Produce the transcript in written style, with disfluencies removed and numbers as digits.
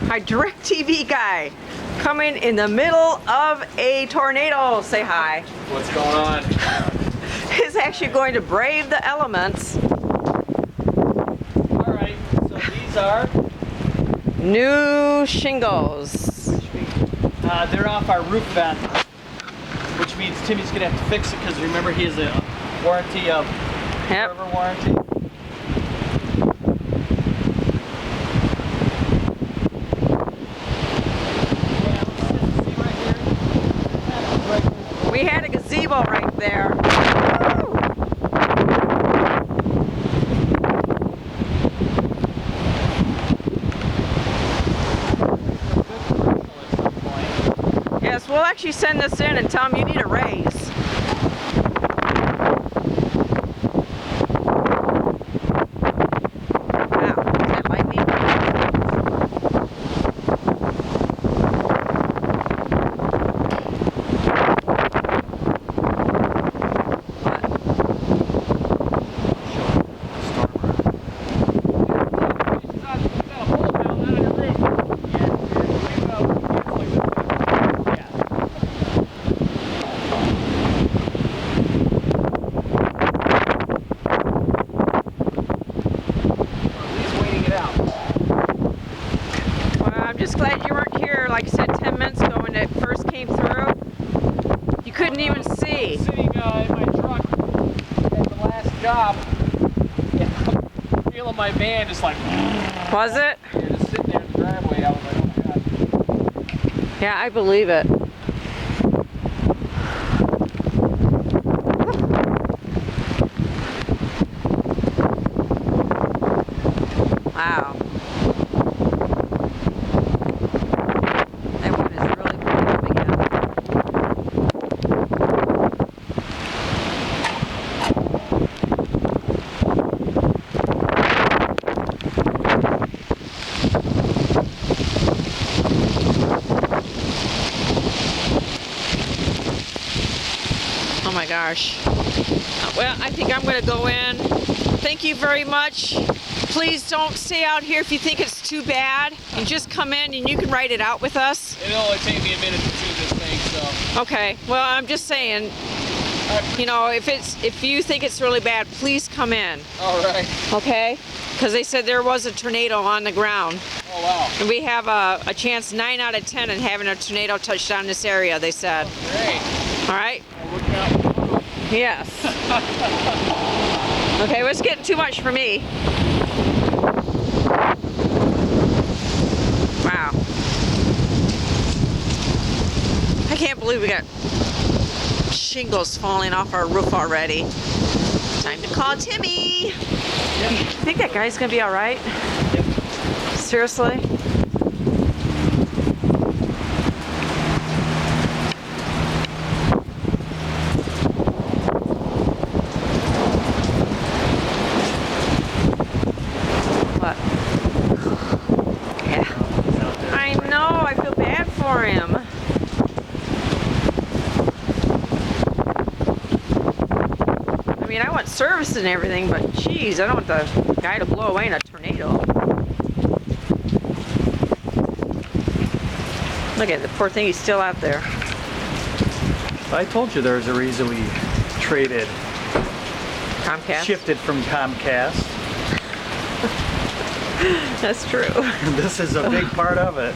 Our DirecTV guy coming in the middle of a tornado. Say hi. What's going on? He's actually going to brave the elements. Alright, so these are New shingles. they're off our roof vent, which means Timmy's gonna have to fix it because remember he has a warranty of server warranty. We had a gazebo right there. Yes, we'll actually send this in and tell them you need a raise. Wow, is that lightning? I'm just glad you weren't here, like I said, 10 minutes ago when it first came through. You couldn't even see. I was sitting in my truck at the last job, and I'm feeling my van just like... Was it? Yeah, just sitting there in the driveway, I was like, oh my god. Yeah, I believe it. Wow. That one is really picking up again. Oh my gosh. Well, I think I'm going to go in. Thank you very much. Please don't stay out here if you think it's too bad. You just come in and you can write it out with us. It'll only take me a minute to do this thing, so... Okay, well, I'm just saying, you know, if you think it's really bad, please come in. All right. Okay? Because they said there was a tornado on the ground. Oh, wow. And we have a chance 9 out of 10 in having a tornado touch down this area, they said. Oh, great. All right? Well, looking out. Yes. Okay, well, it's getting too much for me. Wow. I can't believe we got shingles falling off our roof already. Time to call Timmy. Yep. You think that guy's gonna be all right? Yep. Seriously? What? Yeah. I know, I feel bad for him. I mean, I want service and everything, but geez, I don't want the guy to blow away in a tornado. Look at the poor thing, he's still out there. I told you there's a reason we traded, Comcast? shifted from Comcast. That's true. This is a big part of it.